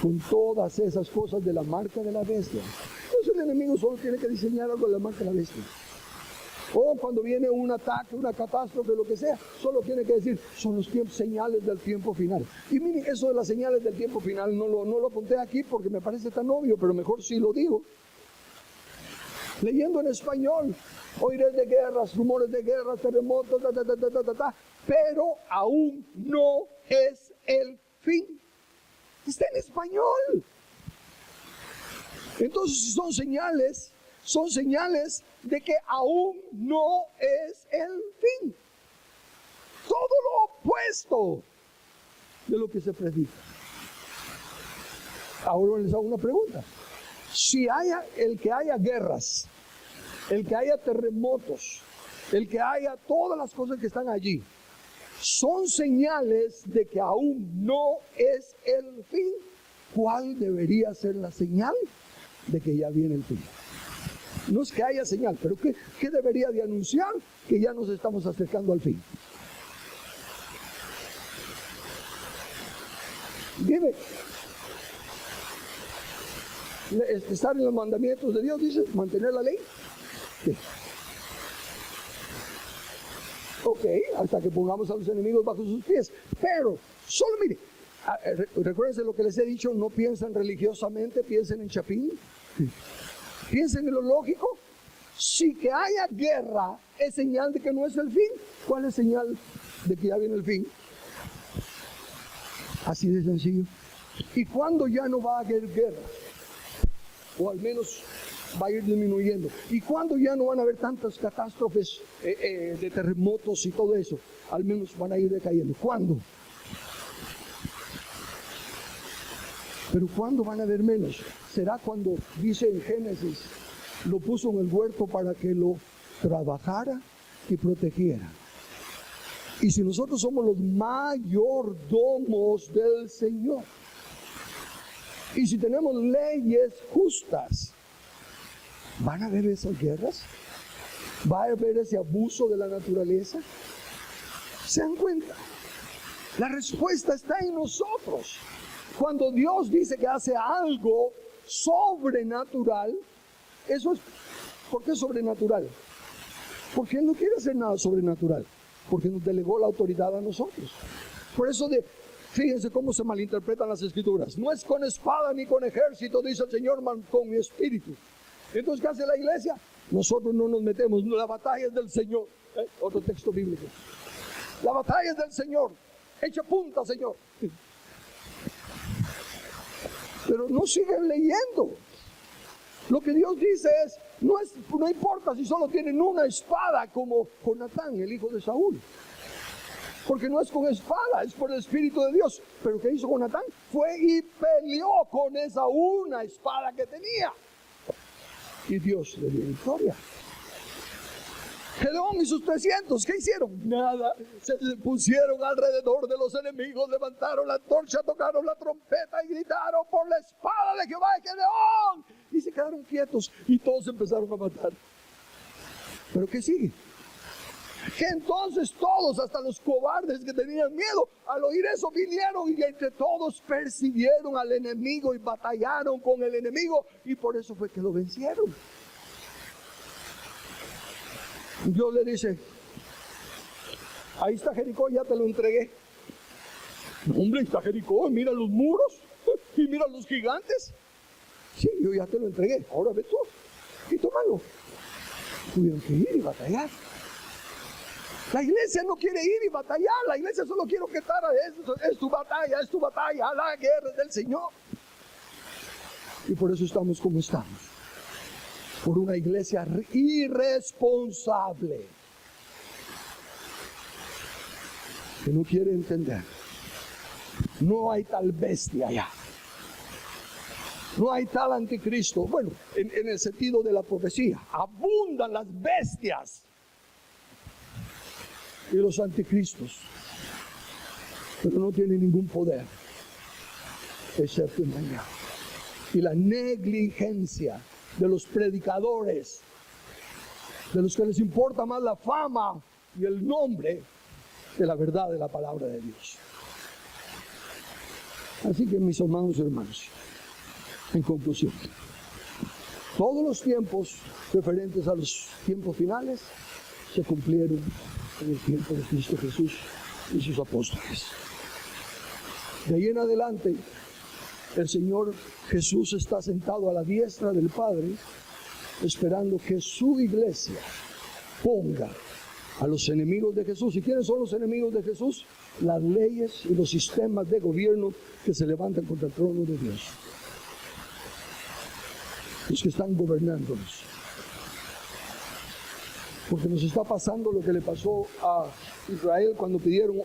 Con todas esas cosas de la marca de la bestia. Entonces el enemigo solo tiene que diseñar algo de la marca de la bestia. O cuando viene un ataque, una catástrofe, lo que sea, solo tiene que decir, son los señales del tiempo final. Y miren, eso de las señales del tiempo final no lo apunté aquí porque me parece tan obvio, pero mejor sí lo digo. Leyendo en español, oiré de guerras, rumores de guerras, terremotos, pero aún no es el fin. Está en español. Entonces, si son señales de que aún no es el fin. Todo lo opuesto de lo que se predica. Ahora les hago una pregunta. Si el que haya guerras, el que haya terremotos, el que haya todas las cosas que están allí, son señales de que aún no es el fin, ¿cuál debería ser la señal de que ya viene el fin? No es que haya señal, pero ¿qué debería de anunciar? Que ya nos estamos acercando al fin. Dime, estar en los mandamientos de Dios, dice, mantener la ley. ¿Qué? Ok, hasta que pongamos a los enemigos bajo sus pies. Pero, solo mire, recuérdense lo que les he dicho, no piensen religiosamente, piensen en Chapín. Piensen en lo lógico. Si que haya guerra es señal de que no es el fin, ¿cuál es señal de que ya viene el fin? Así de sencillo. ¿Y cuándo ya no va a haber guerra? O al menos va a ir disminuyendo. ¿Y cuándo ya no van a haber tantas catástrofes de terremotos y todo eso? Al menos van a ir decayendo. ¿Cuándo? Pero ¿cuándo van a haber menos? ¿Será cuando, dice en Génesis, lo puso en el huerto para que lo trabajara y protegiera? Y si nosotros somos los mayordomos del Señor, y si tenemos leyes justas, ¿van a haber esas guerras? ¿Va a haber ese abuso de la naturaleza? ¿Se dan cuenta? La respuesta está en nosotros. Cuando Dios dice que hace algo sobrenatural, eso es, ¿por qué sobrenatural? Porque Él no quiere hacer nada sobrenatural, porque nos delegó la autoridad a nosotros. Por eso fíjense cómo se malinterpretan las escrituras. No es con espada ni con ejército, dice el Señor, con mi espíritu. Entonces, ¿qué hace la iglesia? Nosotros no nos metemos, la batalla es del Señor. Otro texto bíblico. La batalla es del Señor. Echa punta, Señor. Pero no siguen leyendo. Lo que Dios dice es, no importa si solo tienen una espada como Jonatán, el hijo de Saúl. Porque no es con espada, es por el Espíritu de Dios. Pero ¿qué hizo Jonatán? Fue y peleó con esa una espada que tenía. Y Dios le dio victoria. Gedeón y sus 300, ¿qué hicieron? Nada. Se pusieron alrededor de los enemigos, levantaron la antorcha, tocaron la trompeta y gritaron por la espada de Jehová de Gedeón. Y se quedaron quietos y todos empezaron a matar. ¿Pero qué sigue? Que entonces todos, hasta los cobardes que tenían miedo, al oír eso vinieron y entre todos persiguieron al enemigo y batallaron con el enemigo, y por eso fue que lo vencieron. Dios le dice, ahí está Jericó, ya te lo entregué. Hombre, está Jericó, mira los muros y mira los gigantes. Sí, yo ya te lo entregué, ahora ve tú y tómalo. Tuvieron que ir y batallar. La iglesia no quiere ir y batallar, la iglesia solo quiere que es tu batalla, la guerra es del Señor. Y por eso estamos como estamos. Por una iglesia irresponsable que no quiere entender. No hay tal bestia allá. No hay tal anticristo. Bueno, en el sentido de la profecía, abundan las bestias y los anticristos, pero no tienen ningún poder excepto engañar. Y la negligencia de los predicadores, de los que les importa más la fama y el nombre que la verdad de la palabra de Dios. Así que, mis hermanos y hermanas, en conclusión, todos los tiempos referentes a los tiempos finales se cumplieron en el tiempo de Cristo Jesús y sus apóstoles. De ahí en adelante, el Señor Jesús está sentado a la diestra del Padre, esperando que su iglesia ponga a los enemigos de Jesús. ¿Y quiénes son los enemigos de Jesús? Las leyes y los sistemas de gobierno que se levantan contra el trono de Dios. Los que están gobernándonos. Porque nos está pasando lo que le pasó a Israel cuando pidieron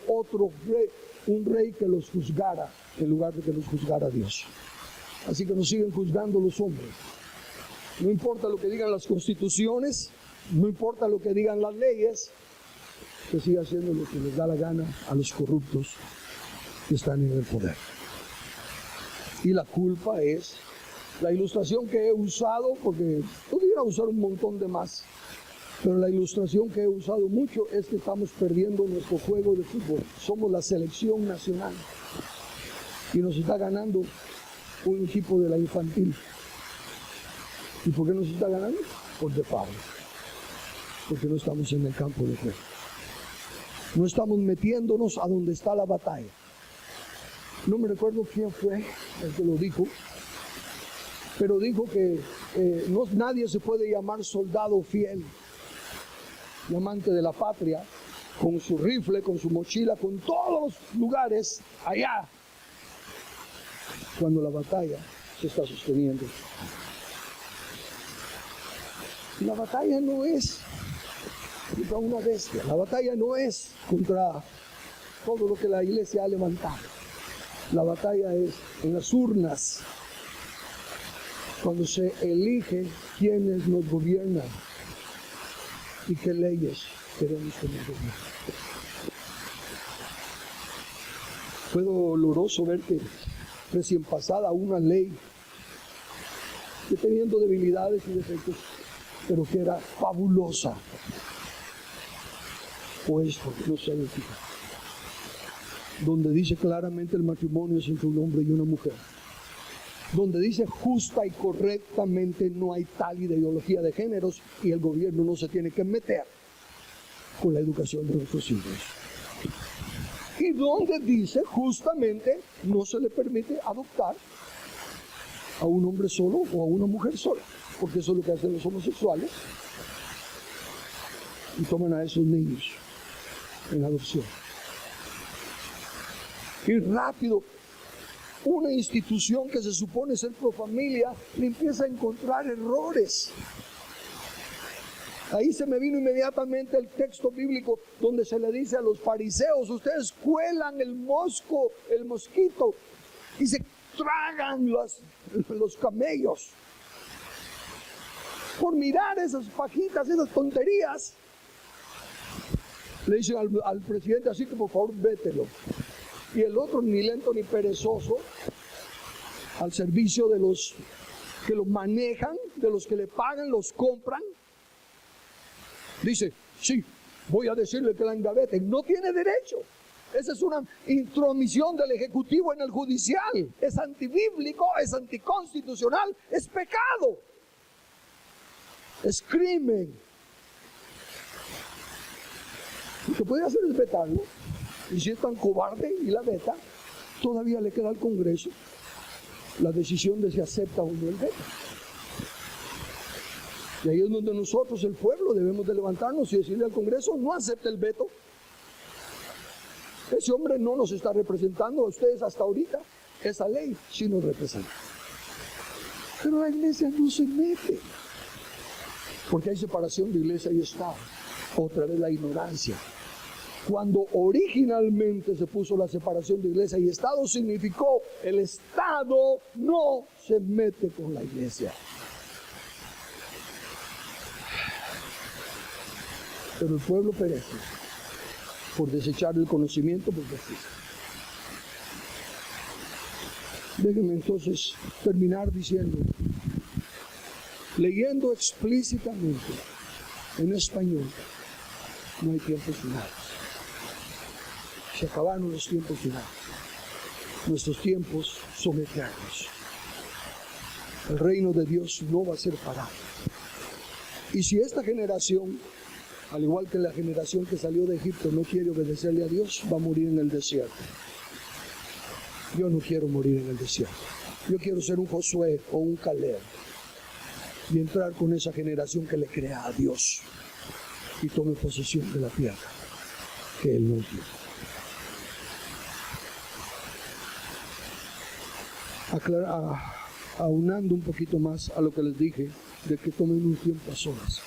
un rey que los juzgara en lugar de que los juzgara Dios. Así que nos siguen juzgando los hombres. No importa lo que digan las constituciones, no importa lo que digan las leyes, que siga haciendo lo que les da la gana a los corruptos que están en el poder. Y la culpa es la ilustración que he usado, porque pudiera usar un montón de más, pero la ilustración que he usado mucho es que estamos perdiendo nuestro juego de fútbol. Somos la selección nacional y nos está ganando un equipo de la infantil. ¿Y por qué nos está ganando? Por default. Porque no estamos en el campo de juego. No estamos metiéndonos a donde está la batalla. No me recuerdo quién fue el que lo dijo, pero dijo que nadie se puede llamar soldado fiel y amante de la patria con su rifle, con su mochila, con todos los lugares allá, cuando la batalla se está sosteniendo. La batalla no es contra una bestia, la batalla no es contra todo lo que la iglesia ha levantado. La batalla es en las urnas, cuando se elige quienes nos gobiernan y qué leyes queremos que nos gobiernen. Fue doloroso ver que recién pasada una ley que teniendo debilidades y defectos, pero que era fabulosa, pues no se edifica, donde dice claramente el matrimonio es entre un hombre y una mujer, donde dice justa y correctamente no hay tal ideología de géneros y el gobierno no se tiene que meter con la educación de nuestros hijos, y donde dice justamente no se le permite adoptar a un hombre solo o a una mujer sola, porque eso es lo que hacen los homosexuales y toman a esos niños en adopción. Y rápido, una institución que se supone ser pro familia le empieza a encontrar errores. Ahí se me vino inmediatamente el texto bíblico donde se le dice a los fariseos: ustedes cuelan el mosquito y se tragan los camellos. Por mirar esas pajitas, esas tonterías, le dicen al presidente: así que por favor vételo. Y el otro, ni lento ni perezoso, al servicio de los que lo manejan, de los que le pagan, los compran, dice: sí, voy a decirle que la engaveten. No tiene derecho. Esa es una intromisión del Ejecutivo en el Judicial. Es antibíblico, es anticonstitucional, es pecado, es crimen. Lo que puede hacer es vetarlo. Y si es tan cobarde y la veta, todavía le queda al Congreso la decisión de si acepta o no el veto. Y ahí es donde nosotros, el pueblo, debemos de levantarnos y decirle al Congreso: no acepte el veto. Ese hombre no nos está representando a ustedes hasta ahorita. Esa ley sí nos representa. Pero la iglesia no se mete, porque hay separación de iglesia y Estado. Otra vez la ignorancia. Cuando originalmente se puso la separación de iglesia y Estado, significó: el Estado no se mete con la iglesia. Pero el pueblo perece por desechar el conocimiento, porque así. Déjenme entonces terminar diciendo, leyendo explícitamente en español: no hay tiempos finales. Se acabaron los tiempos finales. Nuestros tiempos son eternos. El reino de Dios no va a ser parado. Y si esta generación, al igual que la generación que salió de Egipto, no quiere obedecerle a Dios, va a morir en el desierto. Yo no quiero morir en el desierto. Yo quiero ser un Josué o un Caleb y entrar con esa generación que le crea a Dios y tome posesión de la tierra que Él nos dio. Aunando un poquito más a lo que les dije, de que tomen un tiempo a solas.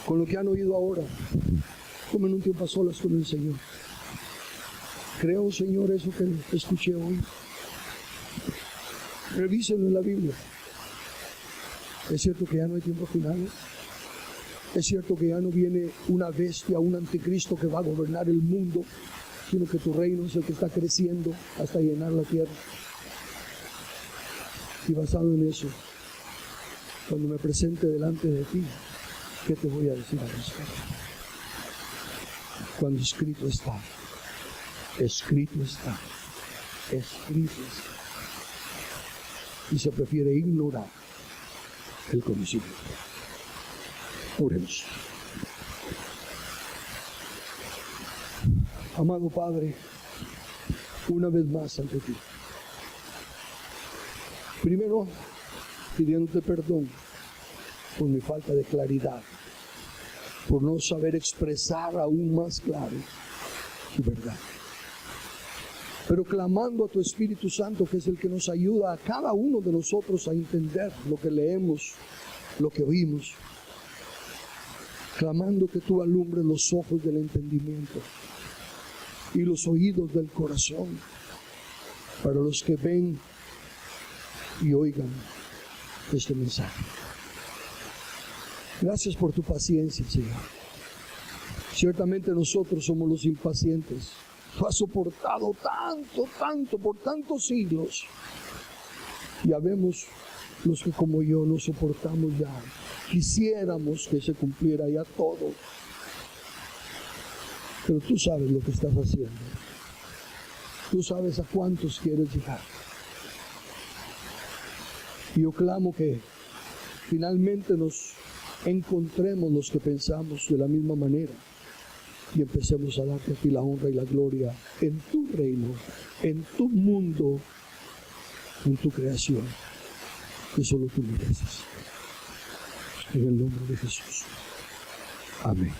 con lo que han oído ahora, tomen un tiempo a solas con el Señor. Creo, Señor, eso que escuché hoy. Revísenlo en la Biblia. Es cierto que ya no hay tiempos finales. Es cierto que ya no viene una bestia, un anticristo que va a gobernar el mundo, sino que tu reino es el que está creciendo hasta llenar la tierra. Y basado en eso, cuando me presente delante de ti, ¿qué te voy a decir al respecto? Cuando escrito está, escrito está, escrito está. Y se prefiere ignorar el conocimiento. Oremos. Amado Padre, una vez más ante ti. Primero, pidiéndote perdón por mi falta de claridad, por no saber expresar aún más claro tu verdad. Pero clamando a tu Espíritu Santo, que es el que nos ayuda a cada uno de nosotros a entender lo que leemos, lo que oímos. Clamando que tú alumbres los ojos del entendimiento y los oídos del corazón para los que ven y oigan este mensaje. Gracias por tu paciencia, Señor. Ciertamente nosotros somos los impacientes. Tú has soportado tanto, por tantos siglos. Ya vemos los que como yo no soportamos ya. Quisiéramos que se cumpliera ya todo. Pero tú sabes lo que estás haciendo. Tú sabes a cuántos quieres llegar. Y yo clamo que finalmente nos encontremos los que pensamos de la misma manera y empecemos a darte a ti la honra y la gloria en tu reino, en tu mundo, en tu creación, que solo tú mereces. En el nombre de Jesús. Amén.